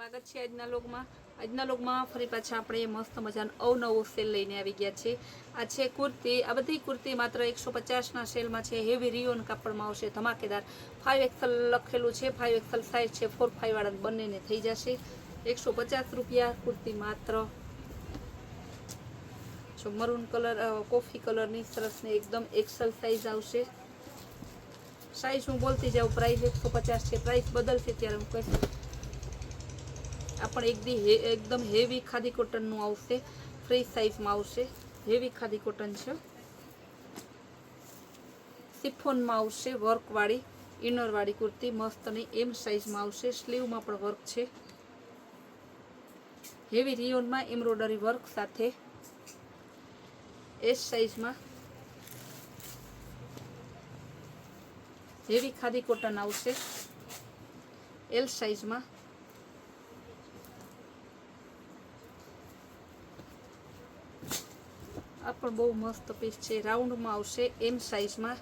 સ્વાગત છે આજના લોગમાં ફરી પાછા આપણે મસ્ત મજાનો અવનવો સેલ લઈને આવી ગયા છે। આ છે કુર્તી, આ બધી કુર્તી માત્ર 150ના સેલમાં છે। હેવી રિયોન કાપડમાં આવશે, ધમાકેદાર 5XL લખેલું છે, 5XL સાઇઝ છે, 4-5 વાળા બંનેને થઈ જશે। 150 રૂપિયા કુર્તી માત્ર। જો મરૂન કલર, કોફી કલરની સરસ ને એકદમ XL સાઇઝ આવશે। સાઇઝ હું બોલતી જાઉં, પ્રાઇસ 150 છે, પ્રાઇસ બદલશે ત્યારે હું કહીશ। આ પણ એકદમ હેવી ખાદી કોટનનું આવશે, ફ્રી સાઇઝમાં આવશે। હેવી ખાદી કોટન છે, સિફોનમાં આવશે, વર્કવાળી ઇનરવાળી કુર્તી મસ્તની એમ સાઇઝમાં આવશે। સ્લીવમાં પણ વર્ક છે, હેવી રિયોનમાં એમ્બ્રોઇડરી વર્ક સાથે। એસ સાઇઝમાં હેવી ખાદી કોટન આવશે। એલ સાઇઝમાં આ પણ બહુ મસ્ત પીસ છે, રાઉન્ડમાં આવશે, એમ સાઇઝમાં।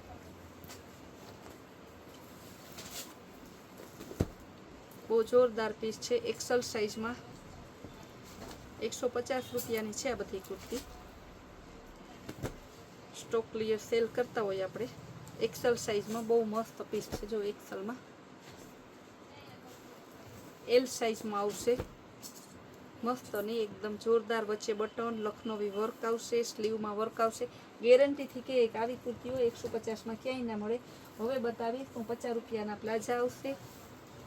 બહુ જોરદાર પીસ છે, XL સાઇઝમાં। 150 રૂપિયાની છે આ બધી કુર્તી। સ્ટોક ક્લિયર સેલ કરતા હોય આપણે। XL સાઇઝમાં બહુ મસ્ત પીસ છે, જો XLમાં। એલ સાઇઝમાં આવશે, મસ્તની એકદમ જોરદાર, વચ્ચે બટન લખનવી વર્ક આવશે, સ્લીવમાં વર્ક આવશે। ગેરંટીથી કે એક આવી કુર્તીઓ 150માં ક્યાંય ના મળે। હવે બતાવીશ હું 50 રૂપિયાના પ્લાઝા આવશે।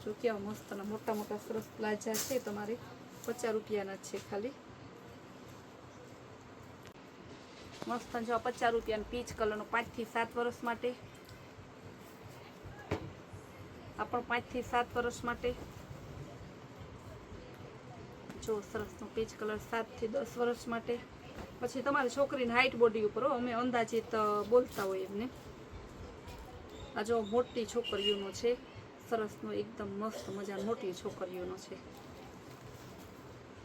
જો કેવા મસ્તના મોટા મોટા સરસ પ્લાઝા છે, તમારે 50 રૂપિયાના જ છે ખાલી। મસ્ત જો 50 રૂપિયાનું પીચ કલરનું 5 થી 7 વર્ષ માટે। આ પણ 5 થી 7 વર્ષ માટે। જો સરસનો પીચ કલર 7 થી 10 વર્ષ માટે। પછી તમારી છોકરીની હાઈટ બોડી ઉપર, અમે અંદાજિત બોલતા હોય એમને। આ જો મોટી છોકરીઓનો છે, સરસનો એકદમ મસ્ત મજા મોટી છોકરીઓનો છે।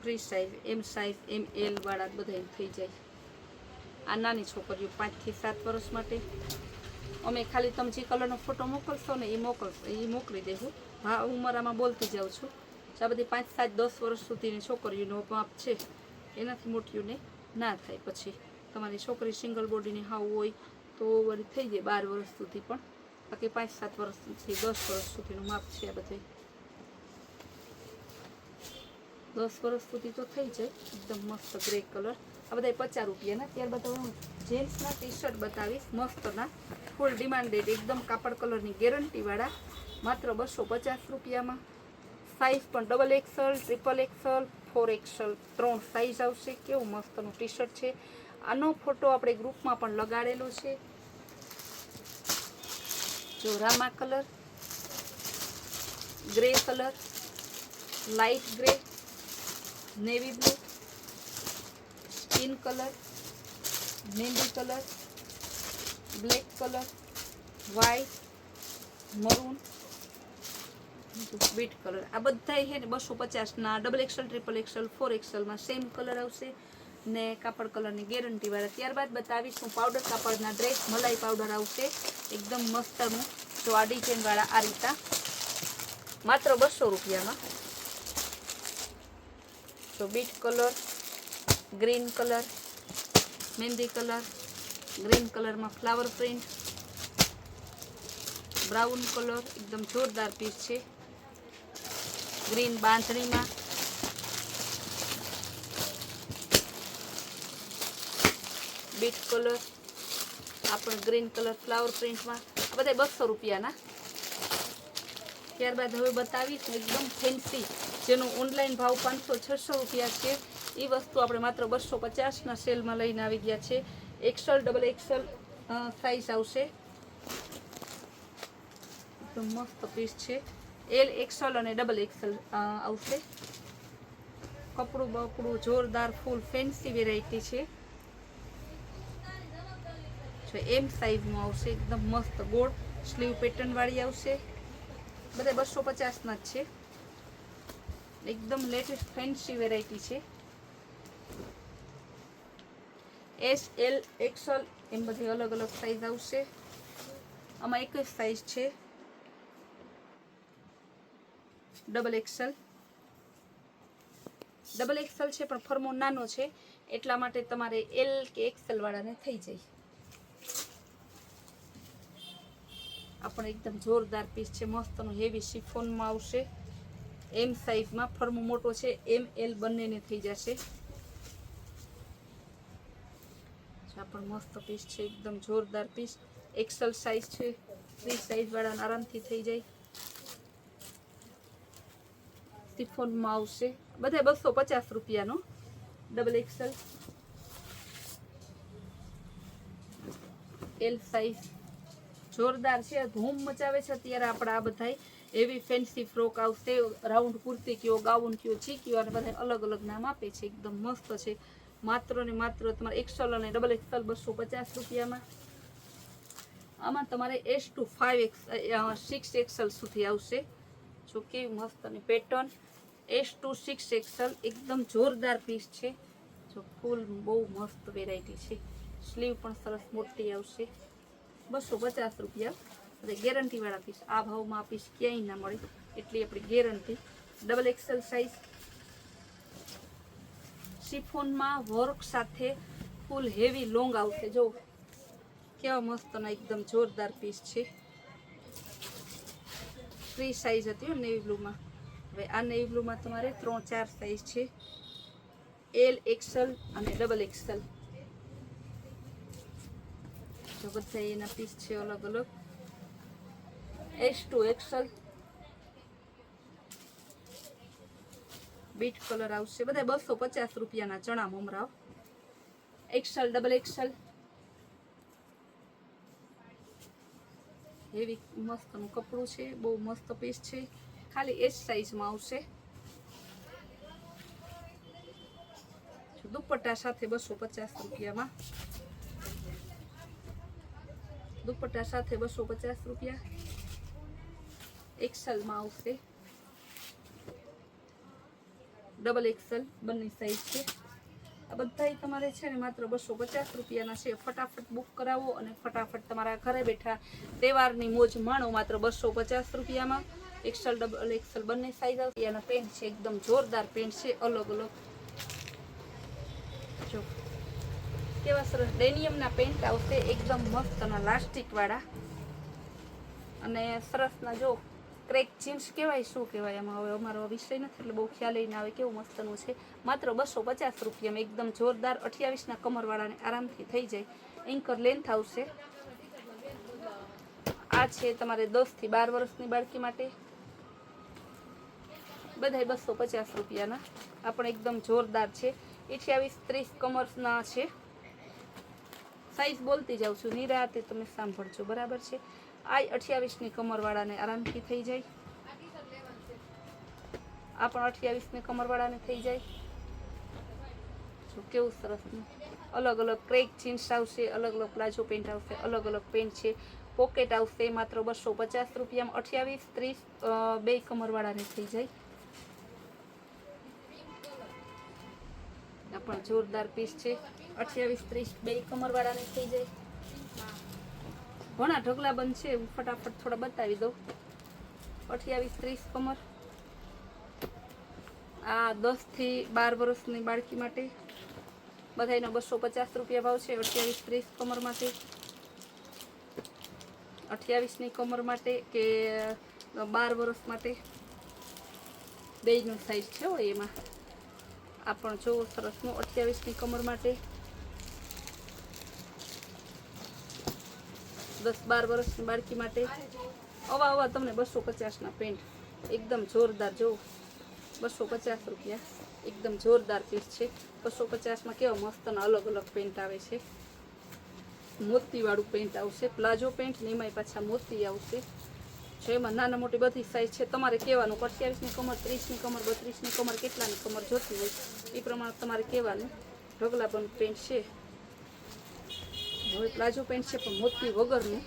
ફ્રી સાઇઝ, એમ સાઇઝ, ML વાળા બધા થઈ જાય। આ નાની છોકરીઓ 5 થી 7 વર્ષ માટે। અમે ખાલી તમે જે કલરનો ફોટો મોકલશો ને એ મોકલી દેવું। હા, ઉંમરામાં બોલતી જાઉં છું। આ બધી 5, 7, 10 વર્ષ સુધીની છોકરીઓનો માપ છે, એનાથી મોટીઓને ના થાય। પછી તમારી છોકરી સિંગલ બોડીની હાવ હોય તો વળી થઈ જાય 12 વર્ષ સુધી, પણ બાકી 5, 7 વર્ષથી 10 વર્ષ સુધીનું માપ છે। આ બધે 10 વર્ષ સુધી તો થઈ જાય। એકદમ મસ્ત ગ્રે કલર, આ બધા 50 રૂપિયાના। ત્યારબાદ હું જેન્ટ્સના ટી શર્ટ બતાવીશ, મસ્તના ફૂલ ડિમાન્ડેડ એકદમ કાપડ કલરની ગેરંટીવાળા, માત્ર 250 રૂપિયામાં। સાઇઝ પણ XXL, XXL, 4XL 3 સાઇઝ આવશે। કેવું મસ્તનું ટી શર્ટ છે। આનો ફોટો આપણે ગ્રુપમાં પણ લગાડેલો છે। જો રામા color, grey color, light grey, navy blue, skin color, મહેંદી color, black color, white, maroon, beet color, આ બધા છે ને 250ના XXL, XXL, 4XLમાં સેમ કલર આવશે ને કાપડ કલરની ગેરંટી વાળા। ત્યારબાદ બતાવીશ હું પાવડર કાપડના ડ્રેસ, મલાઈ પાવડર આવશે એકદમ મસ્તનું। જો આ ડિઝાઇન વાળા આ રીતના માત્ર 200 રૂપિયામાં। તો બીટ કલર, ગ્રીન કલર, મહેંદી કલર, ગ્રીન કલરમાં ફ્લાવર પ્રિન્ટ, બ્રાઉન કલર એકદમ જોરદાર પીસ છે। ગ્રીન બાંધણીમાં, બીટ કલર, આ પણ ગ્રીન કલર ફ્લાવર પ્રિન્ટમાં, આ બધા 200 રૂપિયાના। ત્યારબાદ હવે બતાવીશ એકદમ ફેન્સી, જેનો ઓનલાઈન ભાવ 500-600 રૂપિયા છે, એ વસ્તુ આપણે માત્ર 250ના સેલમાં લઈને આવી ગયા છે। XL, XXL સાઇઝ આવશે, એકદમ મસ્ત પીસ છે। L, XL અને XXL આવશે। કપડું બકડું જોરદાર ફૂલ ફેન્સી વેરાયટી છે। એમ સાઇઝમાં આવશે, એકદમ મસ્ત ગોળ સ્લીવ પેટર્ન વાળી આવશે। બધા 250ના જ છે, એકદમ લેટેસ્ટ ફેન્સી વેરાયટી છે। S, L, XL એમ બધી અલગ અલગ સાઇઝ આવશે। આમાં એક જ સાઇઝ છે, XXL। ડબલ એક્સેલ છે પણ ફરમો નાનો છે એટલા માટે તમારે એલ કે એક્સેલ વાળાને થઈ જાય. આ પણ એકદમ જોરદાર પીસ છે, મસ્તનું હેવી શિફોનમાં આવશે. એમ સાઈઝમાં ફરમો મોટો છે, એમ એલ બંનેને થઈ જશે. આ પણ મસ્ત પીસ છે, એકદમ જોરદાર પીસ. એક્સેલ સાઈઝ છે, ફ્રી સાઈઝ વાળાને આરામથી થઈ જાય. શિફોનમાં આવશે, બધા 250 રૂપિયાનો ડબલ એક્સેલ. એલ સાઈઝ જોરદાર છે, ધૂમ મચાવે છે અત્યારે આપણે આ બધા એવી ફેન્સી ફ્રોક આવશે, રાઉન્ડ કુર્તી કયો, ગાઉન કયો, જી કયો, અને બધા અલગ અલગ નામ આપે છે. એકદમ મસ્ત છે, માત્ર ને માત્ર તમારે એક્સેલ અને ડબલ એક્સેલ 250 રૂપિયામાં. આમાં તમારે S to 6 એક્સેલ સુધી આવશે. જો કેવી મસ્તની પેટર્ન, S to 6 એક્સેલ એકદમ જોરદાર પીસ છે. જો ફૂલ બહુ મસ્ત વેરાયટી છે. સ્લીવ પણ સરસ મોટી આવશે. 250 રૂપિયા. ગેરંટી વાળા પીસ, આ ભાવમાં આ પીસ ક્યાંય ના મળે એટલી આપણી ગેરંટી. ડબલ એક્સેલ સાઈઝ શિફોનમાં વર્ક સાથે ફૂલ હેવી લોંગ આવશે. જો કેવા મસ્તના એકદમ જોરદાર પીસ છે. ફ્રી સાઈઝ હતી નેવી બ્લુમાં. હવે આ નેવી બ્લુમાં તમારે 3-4 સાઈઝ છે, એલ એક્સેલ અને ડબલ એક્સેલ. જો બધા એના પીસ છે અલગ અલગ. S to એક્સેલ બીટ કલર આવશે, બધા 250 રૂપિયાના ચણા મમરાઓ. એક્સેલ ડબલ એક્સેલ હેવી મસ્તનું કપડું છે, બહુ મસ્ત પીસ છે. ખાલી S સાઈઝમાં આવશે. દુપટ્ટા સાથે 250 રૂપિયામાં. દુપટ્ટા સાથે 250 રૂપિયા. એક્સેલમાં આવશે, ડબલ એક્સેલ બંને સાઈઝ છે. આ બધા તમારે છે ને માત્ર 250 રૂપિયાના છે. ફટાફટ બુક કરાવો અને ફટાફટ તમારા ઘરે બેઠા તહેવારની મોજ માણો માત્ર 250 રૂપિયામાં. એક્સેલ ડબલ એક્સેલ બંને સાઈઝ આવશે. એના પેન્ટ છે, એકદમ જોરદાર પેન્ટ છે, અલગ અલગ. જો કેવા સરસ ડેનિયમના પેન્ટ આવશે, એકદમ મસ્તના લાસ્ટિક વાળા. અને સરસના જો ક્રેક જીન્સ કહેવાય, શું કહેવાય એમાં, હવે અમારો વિષય નથી એટલે બહુ ખ્યાલ ના આવે. કેવું મસ્તનું છે, માત્ર 250 રૂપિયામાં એકદમ જોરદાર. 28ના કમરવાળાને આરામથી થઈ જાય. એન્કર લેન્થ આવશે. આ છે તમારે 10 થી 12 વર્ષની બાળકી માટે. બધા 250 રૂપિયાના. આ પણ એકદમ જોરદાર છે. 28-30 કમરના છે. સાઈઝ બોલતી જાઉં છું, નિરાતે તમે સાંભળજો, બરાબર છે. આ 28ની કમરવાળાને આરામથી થઈ જાય. આ પણ 28ની કમરવાળાને થઈ જાય. જો કેવું સરસ, અલગ અલગ ક્રેક જીન્સ આવશે, અલગ અલગ પ્લાઝો પેન્ટ આવશે, અલગ અલગ પેન્ટ છે. પોકેટ આવશે માત્ર 250 રૂપિયામાં. 28-30 બે કમરવાળાને થઈ જાય. આ પણ જોરદાર પીસ છે. 28-30 બે કમરવાળાને થઈ જાય. ઘણા ઢગલા બંધ છે, ફટાફટ થોડા બતાવી દઉં. 28-30 કમર. આ 10 થી 12 વર્ષની બાળકી માટે. બધાનો 250 રૂપિયા ભાવ છે. 28-30 કમર માટે. 28ની કમર માટે કે 12 વર્ષ માટે બેયનો સાઈઝ છે હોય એમાં. આ પણ જો સરસનું 28ની કમર માટે. 10-12 વર્ષની બાળકી માટે. આવા તમને 250ના પેન્ટ એકદમ જોરદાર. જો 250 રૂપિયા, એકદમ જોરદાર પીસ છે. 250માં કેવા મસ્તના અલગ અલગ પેન્ટ આવે છે. મોતીવાળું પેન્ટ આવશે, પ્લાઝો પેન્ટ ને એમાંય પાછા મોતી આવશે. જેમાં નાના મોટી બધી સાઈઝ છે. તમારે કહેવાનું 28ની કમર, 30ની કમર, 32ની કમર, કેટલાની કમર જોતી હોય એ પ્રમાણે તમારે કહેવાનું. ઢગલા બંધ પેન્ટ છે. હવે પ્લાઝો પેન્ટ છે પણ મોતી વગરનું,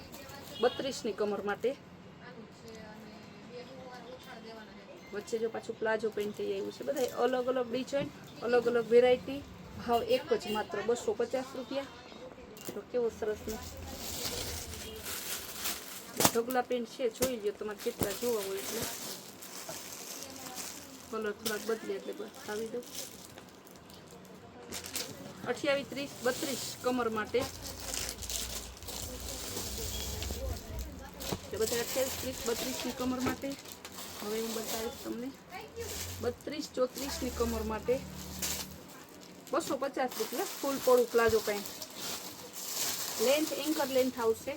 32ની કમર માટે. વચ્ચે જો પાછું પ્લાઝો પેન્ટ થઈ આવ્યું છે. બધા અલગ અલગ ડિઝાઇન, અલગ અલગ વેરાયટી. ભાવ એક જ માત્ર 250 રૂપિયા. તો કેવો સરસનો ઢગલા પેન્ટ છે, જોઈ લો તમારે કેટલા જોવા હોય એટલે. કલર થોડાક બદલે એટલે બસ આવી દઉં. 28, 30, 32 કમર માટે. બધા 28, 30, 32ની કમર માટે. હવે હું બતાવીશ તમને 32, 34ની કમર માટે 250 રૂપિયા. ફૂલ પોળું palazzo pant. Length ankle length આવશે.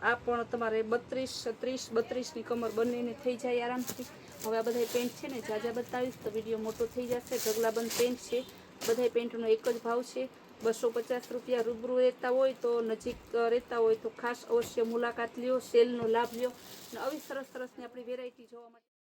આ પણ તમારે 32, 30, 32ની કમર બંનેને થઈ જાય આરામથી. હવે આ બધા પેન્ટ છે ને જાજા બતાવીશ તો વિડીયો મોટો થઈ જશે. ઢગલાબંધ પેન્ટ છે. બધા પેન્ટનો એક જ ભાવ છે 250 રૂપિયા. રૂબરૂ રહેતા હોય તો, નજીક રહેતા હોય તો ખાસ અવશ્ય મુલાકાત લ્યો, સેલનો લાભ લ્યો. અને આવી સરસ સરસની આપણી વેરાયટી જોવા માટે